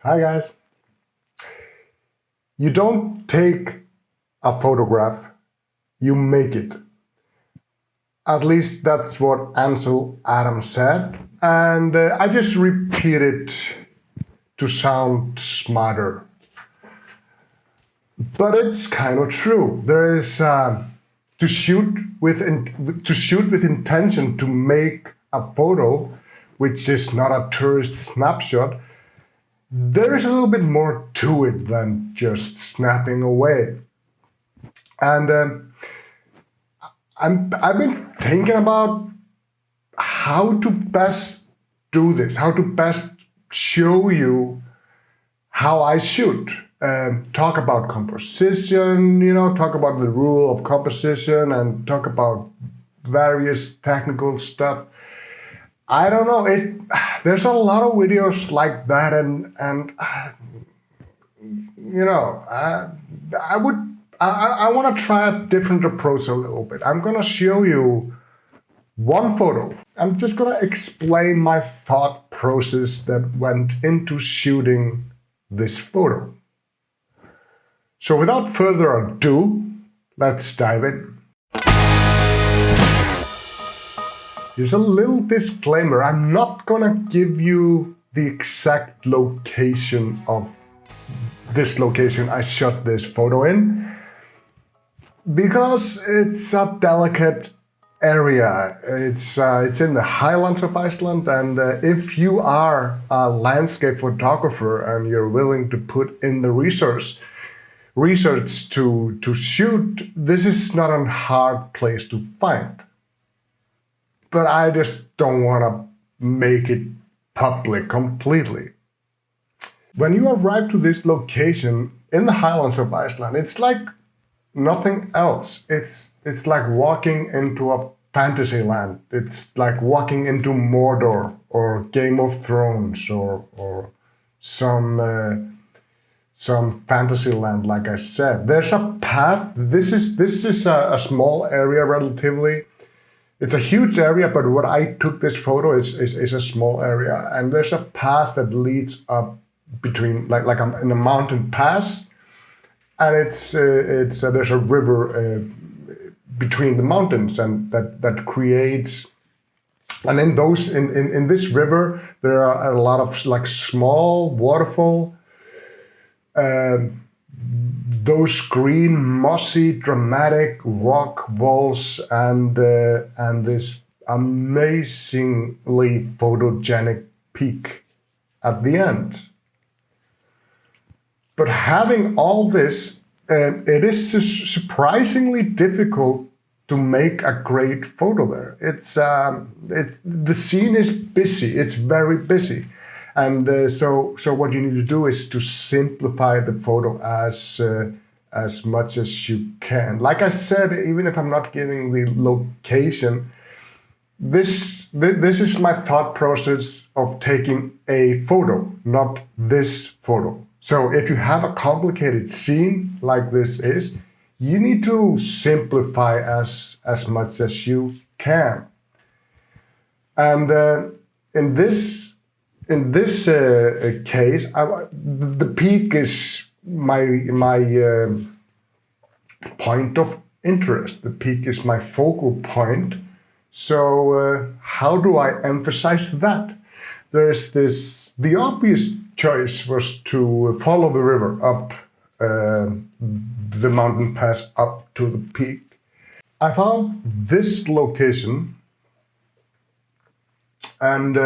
Hi guys. You don't take a photograph, you make it. At least that's what Ansel Adams said, and I just repeat it to sound smarter. But it's kind of true. There is to shoot with intention to make a photo, which is not a tourist snapshot. There is a little bit more to it than just snapping away. And I've been thinking about how to best do this, how to best show you how I shoot. Talk about composition, talk about the rule of composition and talk about various technical stuff. I don't know. There's a lot of videos like that, and I want to try a different approach a little bit. I'm gonna show you one photo. I'm just gonna explain my thought process that went into shooting this photo. So without further ado, let's dive in. Here's a little disclaimer. I'm not gonna give you the exact location of this location I shot this photo in, because it's a delicate area. It's in the highlands of Iceland, and if you are a landscape photographer and you're willing to put in the research to shoot, this is not a hard place to find. But I just don't want to make it public completely. When you arrive to this location in the highlands of Iceland, it's like nothing else. It's like walking into a fantasy land. It's like walking into Mordor or Game of Thrones or some fantasy land. Like I said, there's a path. This is a small area relatively. It's a huge area, but what I took this photo is a small area, and there's a path that leads up between like I'm in a mountain pass, and it's there's a river between the mountains, and that creates, and in this river there are a lot of like small waterfall. Those green, mossy, dramatic rock walls, and this amazingly photogenic peak at the end. But having all this, it is surprisingly difficult to make a great photo there. It's the scene is busy. It's very busy. And so what you need to do is to simplify the photo as much as you can. Like I said, even if I'm not giving the location, this is my thought process of taking a photo, not this photo. So if you have a complicated scene like this is, you need to simplify as much as you can. And in this case, the peak is my point of interest. The peak is my focal point. So how do I emphasize that? The obvious choice was to follow the river up the mountain pass up to the peak. I found this location, and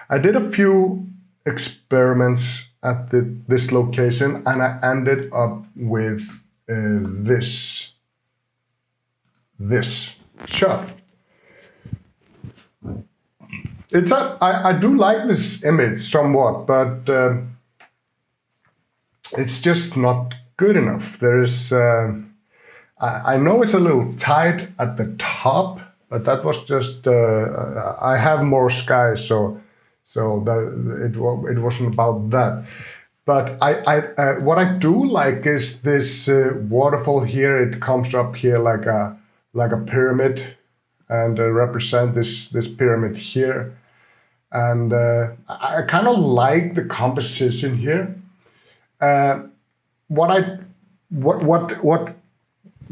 I did a few experiments at this location, and I ended up with this shot. I do like this image somewhat, but it's just not good enough. I know it's a little tight at the top, but that was just I have more sky, so that it wasn't about that. But I what I do like is this waterfall here. It comes up here like a pyramid, and represent this pyramid here. And I kind of like the composition here. What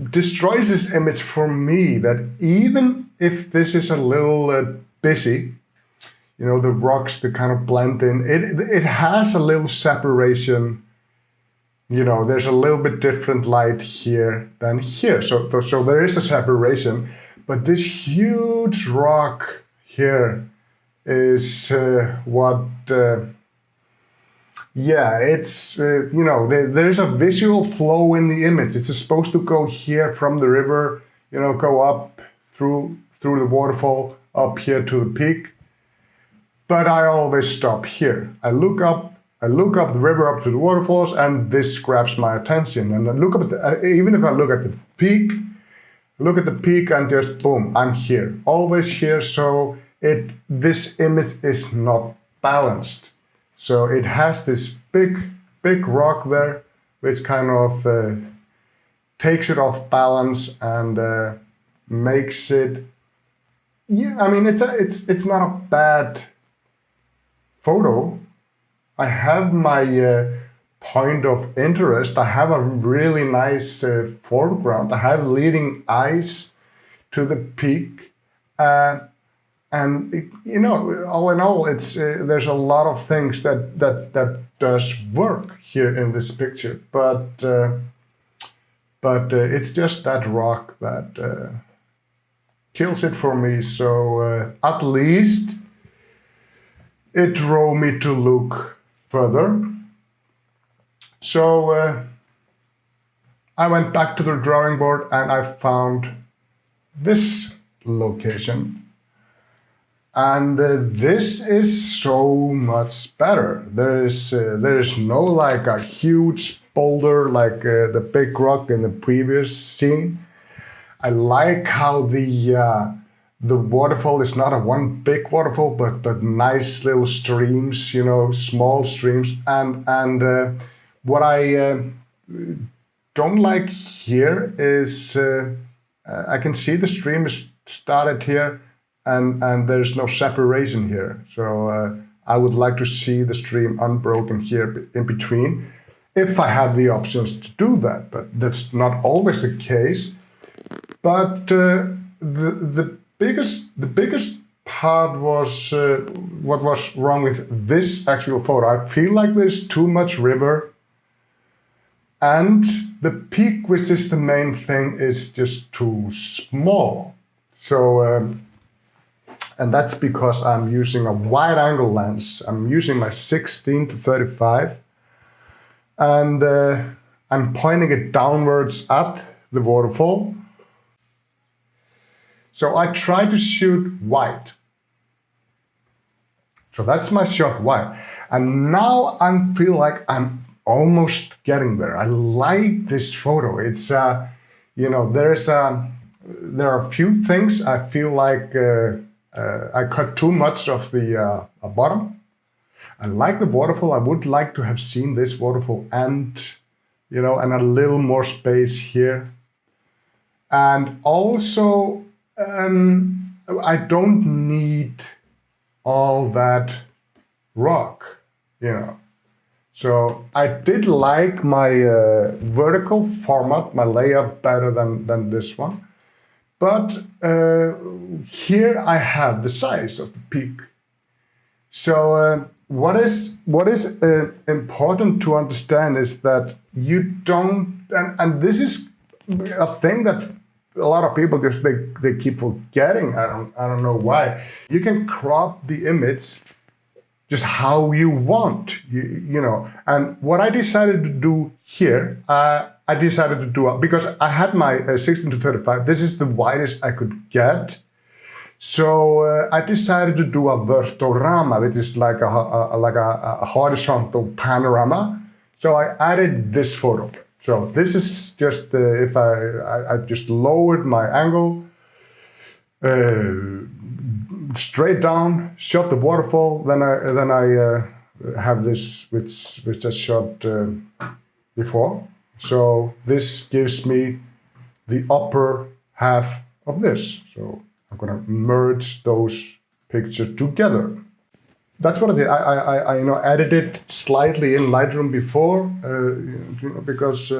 destroys this image for me, that even if this is a little busy, you know, the rocks, they kind of blend in, it has a little separation. You know, there's a little bit different light here than here, so there is a separation. But this huge rock here is yeah, it's you know, there's a visual flow in the image. It's supposed to go here from the river, you know, go up through the waterfall up here to the peak. But I always stop here. I look up the river up to the waterfalls, and this grabs my attention. And I look up at even if I look at the peak, and just boom, I'm here, always here. So this image is not balanced. So it has this big rock there, which kind of takes it off balance and makes it. Yeah, I mean, it's not a bad photo. I have my point of interest. I have a really nice foreground. I have leading eyes to the peak, and you know, all in all, it's there's a lot of things that does work here in this picture, but it's just that rock that kills it for me. So at least it drove me to look further. So I went back to the drawing board and I found this location. And this is so much better. There is no like a huge boulder like the big rock in the previous scene. I like how the waterfall is not a one big waterfall, but nice little streams, you know, small streams. And what I don't like here is I can see the stream is started here, and there's no separation here. So I would like to see the stream unbroken here in between, if I have the options to do that. But that's not always the case. But the biggest part was what was wrong with this actual photo. I feel like there's too much river, and the peak, which is the main thing, is just too small. So and that's because I'm using a wide angle lens. I'm using my 16 to 35, and I'm pointing it downwards at the waterfall. So I try to shoot wide. So that's my shot wide. And now I feel like I'm almost getting there. I like this photo. It's, you know, there are a few things I feel like I cut too much of the bottom. I like the waterfall. I would like to have seen this waterfall and, you know, and a little more space here. And also, I don't need all that rock, you know. So I did like my vertical format, my layout, better than this one. But here I have the size of the peak. So what is important to understand is that you don't, and this is a thing that a lot of people just they keep forgetting. I don't know why. You can crop the image just how you want, you know. And what I decided to do here, I decided to do, because I had my 16 to 35. This is the widest I could get. So I decided to do a vertorama, which is like a horizontal panorama. So I added this photo. So this is just if I just lowered my angle straight down, shot the waterfall, then I have this which I shot before. So this gives me the upper half of this. So I'm gonna merge those pictures together. that's what I did. I edited slightly in Lightroom before because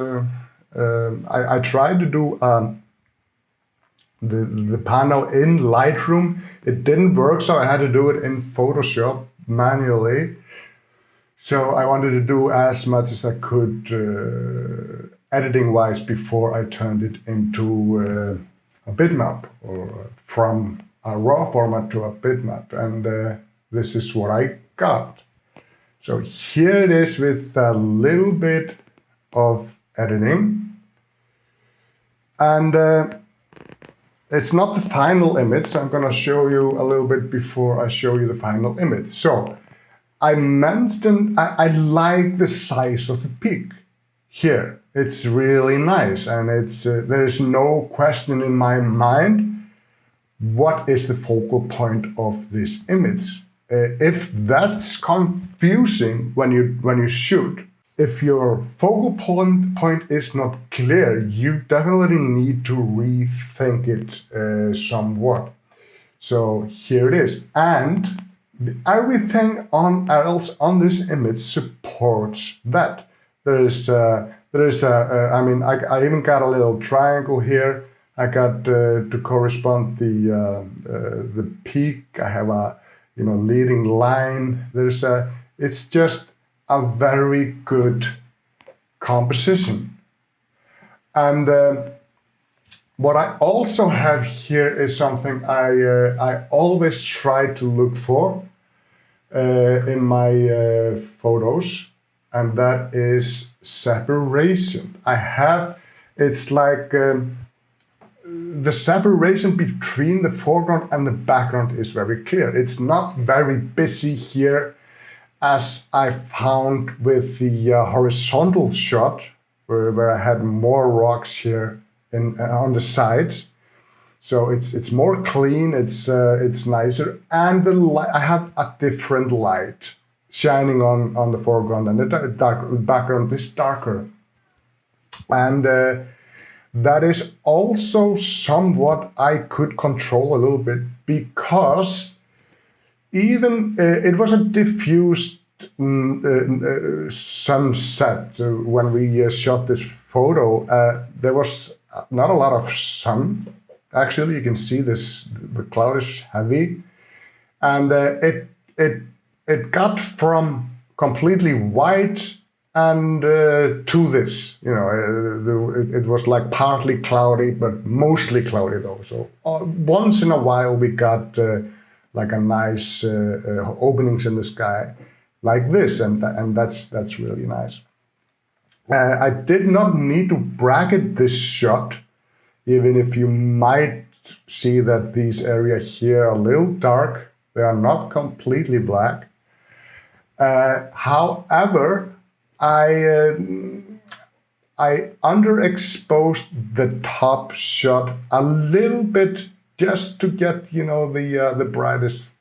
I tried to do the panel in Lightroom. It didn't work, so I had to do it in Photoshop manually. So I wanted to do as much as I could editing-wise before I turned it into a bitmap, or from a raw format to a bitmap. And this is what I got. So here it is with a little bit of editing. And it's not the final image. I'm going to show you a little bit before I show you the final image. So I mentioned I like the size of the peak here. It's really nice, and it's there is no question in my mind what is the focal point of this image. If that's confusing when you shoot, if your focal point is not clear, you definitely need to rethink it somewhat. So here it is, and everything else on this image supports that. I even got a little triangle here. I got to correspond the peak. I have a leading line. It's just a very good composition. And what I also have here is something I always try to look for in my photos, and that is separation. It's like the separation between the foreground and the background is very clear. It's not very busy here, as I found with the horizontal shot, where I had more rocks here on the sides. So it's more clean, it's nicer, and I have a different light shining on the foreground, and the background is darker. And that is also somewhat I could control a little bit, because even it was a diffused sunset when we shot this photo. There was not a lot of sun. Actually, you can see the cloud is heavy, and it got from completely white and to this, it was like partly cloudy, but mostly cloudy though. So once in a while we got like a nice openings in the sky like this, and that's really nice. I did not need to bracket this shot, even if you might see that these areas here are a little dark. They are not completely black. However, I underexposed the top shot a little bit, just to get the brightest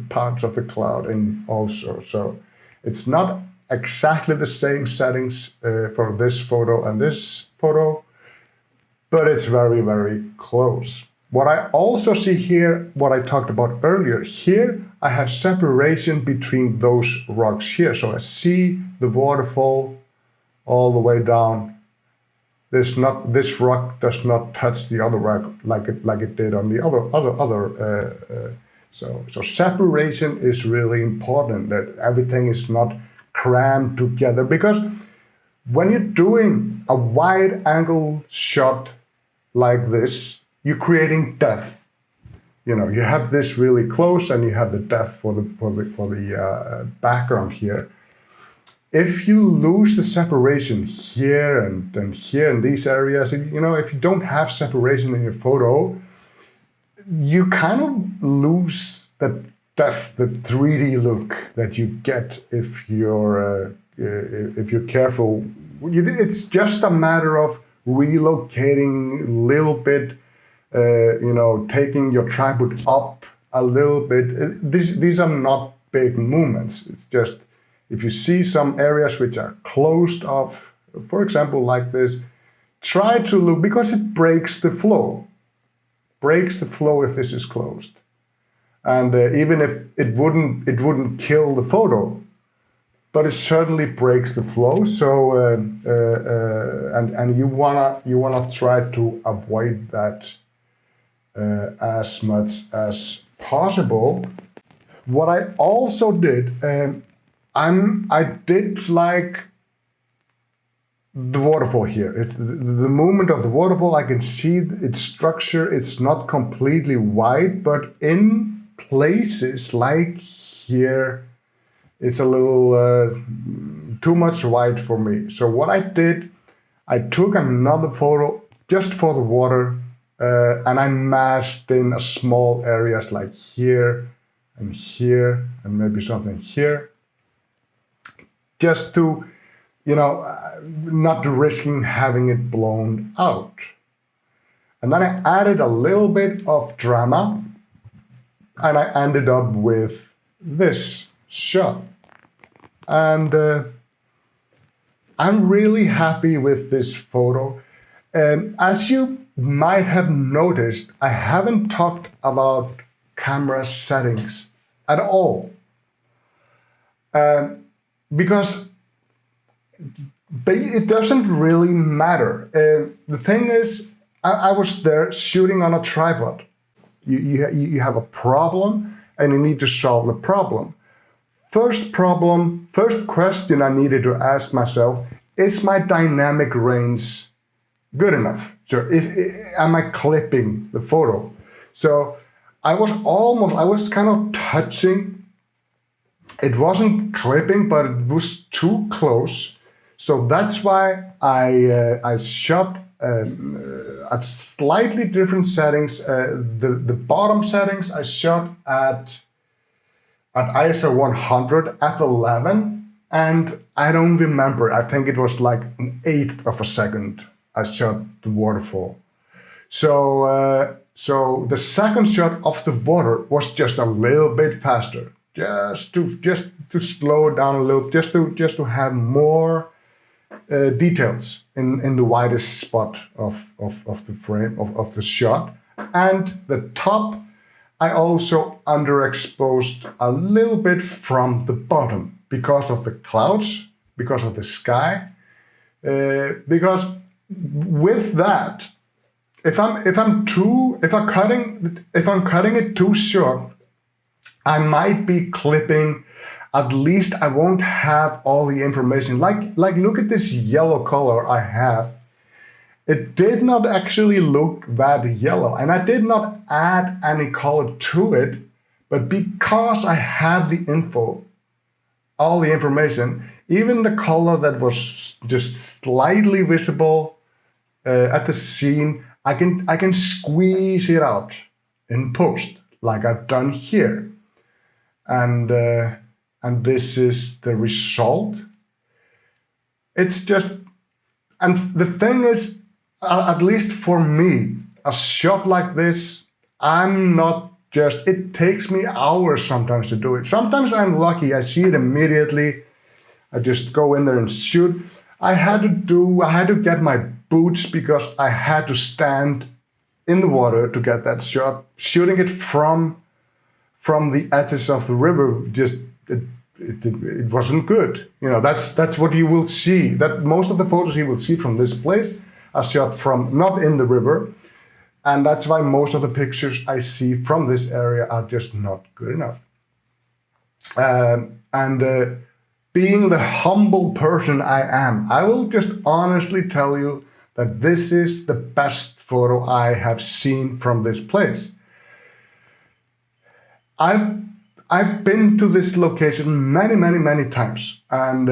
parts of the cloud in also. So it's not exactly the same settings for this photo and this photo, but it's very, very close. What I also see here, what I talked about earlier, here I have separation between those rocks here. So I see the waterfall all the way down. This rock does not touch the other rock like it did on the other. So separation is really important, that everything is not crammed together, because when you're doing a wide angle shot like this, you're creating depth. You have this really close, and you have the depth for the background here. If you lose the separation here and here in these areas, if you don't have separation in your photo, you kind of lose the depth, the 3D look that you get if you're careful. It's just a matter of relocating a little bit. Taking your tripod up a little bit. These are not big movements. It's just, if you see some areas which are closed off, for example, like this, try to look, because it breaks the flow. Breaks the flow if this is closed. And even if it wouldn't kill the photo, but it certainly breaks the flow. So and you wanna try to avoid that as much as possible. What I also did, I did like the waterfall here. It's the movement of the waterfall. I can see its structure. It's not completely white, but in places like here, it's a little too much white for me. So what I did, I took another photo just for the water, and I masked in a small areas like here and maybe something here, just to, not risking having it blown out. And then I added a little bit of drama, and I ended up with this shot. And I'm really happy with this photo. And as you might have noticed, I haven't talked about camera settings at all. Because it doesn't really matter. The thing is, I was there shooting on a tripod. You have a problem and you need to solve the problem. First question I needed to ask myself, is my dynamic range good enough? So am I clipping the photo? So I was kind of touching. It wasn't clipping, but it was too close. So that's why I shot at slightly different settings. The bottom settings I shot at ISO 100 f11, and I don't remember. I think it was like an eighth of a second I shot the waterfall. So the second shot of the water was just a little bit faster, just to slow it down a little, just to have more details in the widest spot of the frame of the shot. And the top, I also underexposed a little bit from the bottom because of the clouds, because of the sky. Because with that, if I'm cutting it too short, I might be clipping. At least I won't have all the information. Like look at this yellow color I have. It did not actually look that yellow, and I did not add any color to it, but because I have the info, all the information, even the color that was just slightly visible at the scene, I can squeeze it out in post, like I've done here. And this is the result. It's just, and the thing is, at least for me, a shot like this, it takes me hours sometimes to do it. Sometimes I'm lucky, I see it immediately. I just go in there and shoot. I had to get my boots because I had to stand in the water to get that shot. Shooting it from the edges of the river, it wasn't good. That's what you will see. That most of the photos you will see from this place are shot from not in the river, and that's why most of the pictures I see from this area are just not good enough. Being the humble person I am, I will just honestly tell you that this is the best photo I have seen from this place. I've been to this location many times, and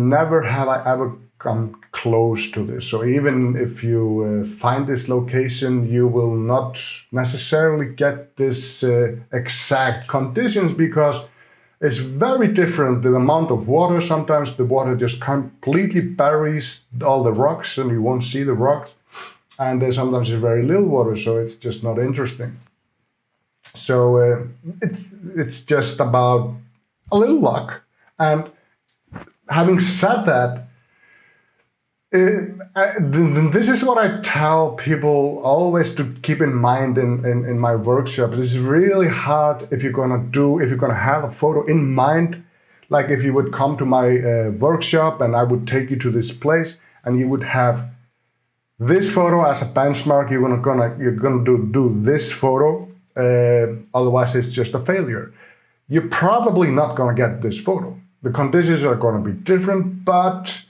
never have I ever come close to this. So even if you find this location, you will not necessarily get this exact conditions, because it's very different. The amount of water, sometimes the water just completely buries all the rocks and you won't see the rocks. And sometimes there's very little water, so it's just not interesting. So it's just about a little luck. And having said that, This is what I tell people always to keep in mind in my workshops. It's really hard if you're gonna have a photo in mind. Like if you would come to my workshop and I would take you to this place and you would have this photo as a benchmark. You're gonna do this photo. Otherwise, it's just a failure. You're probably not gonna get this photo. The conditions are gonna be different, but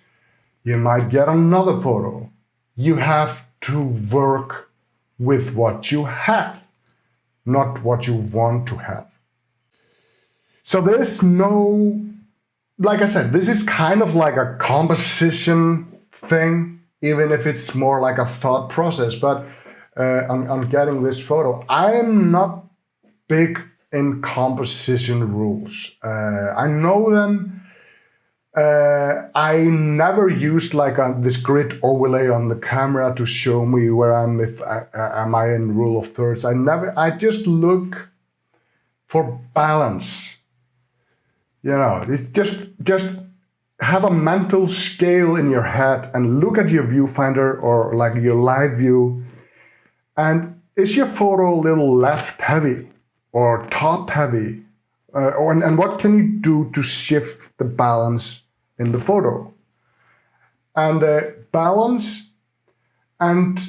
you might get another photo. You have to work with what you have, not what you want to have. So there's no, like I said, this is kind of like a composition thing, even if it's more like a thought process. But on getting this photo, I am not big in composition rules. I know them. I never used like this grid overlay on the camera to show me where am I in rule of thirds. I just look for balance. You know, it's just have a mental scale in your head and look at your viewfinder or like your live view. And is your photo a little left heavy or top heavy? And what can you do to shift the balance in the photo? And balance and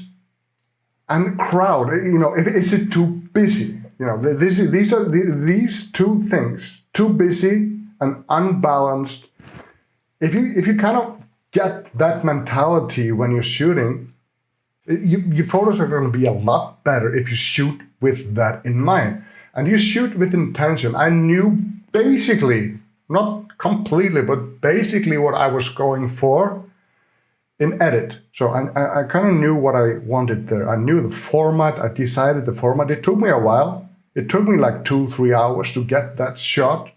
crowd. You know, is it too busy? You know, these two things: too busy and unbalanced. If you kind of get that mentality when you're shooting, your photos are going to be a lot better if you shoot with that in mind. And you shoot with intention. I knew basically, not completely, but basically what I was going for in edit. So I kind of knew what I wanted there. I knew the format. I decided the format. It took me a while. It took me like 2-3 hours to get that shot.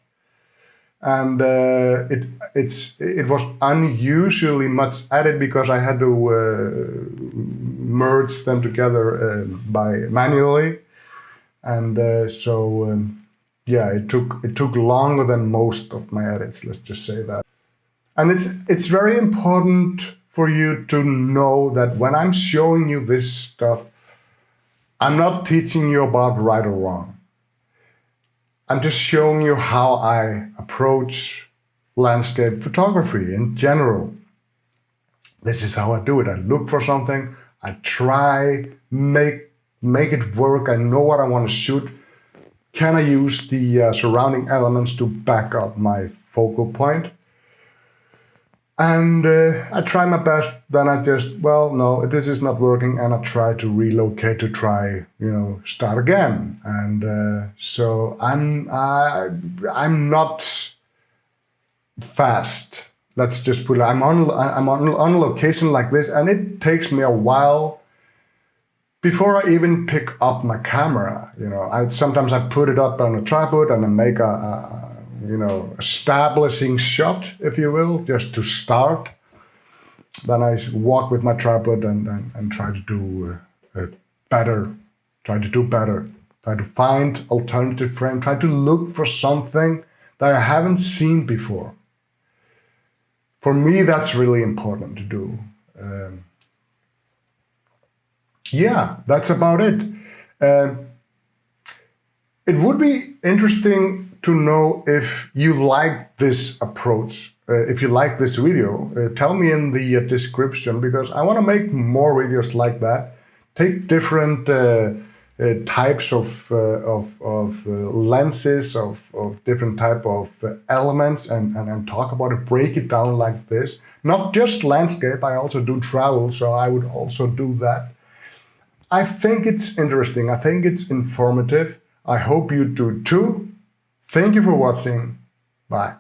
And it was unusually much edit because I had to merge them together by manually. And yeah, it took longer than most of my edits, let's just say that. And it's very important for you to know that when I'm showing you this stuff, I'm not teaching you about right or wrong. I'm just showing you how I approach landscape photography in general. This is how I do it. I look for something, I try, make it work. I know what I want to shoot. Can I use the surrounding elements to back up my focal point? And I try my best. Then I just, well, no, this is not working, and I try to relocate to try, start again. And so I'm not fast. Let's just put it. I'm on location like this, and it takes me a while before I even pick up my camera. Sometimes I put it up on a tripod and I make a establishing shot, if you will, just to start. Then I walk with my tripod and try to do better. Try to find alternative frame. Try to look for something that I haven't seen before. For me, that's really important to do. Yeah, that's about it. It would be interesting to know if you like this approach, if you like this video. Tell me in the description, because I want to make more videos like that. Take different types of lenses, of different type of elements, and talk about it, break it down like this. Not just landscape, I also do travel, so I would also do that. I think it's interesting. I think it's informative. I hope you do too. Thank you for watching. Bye.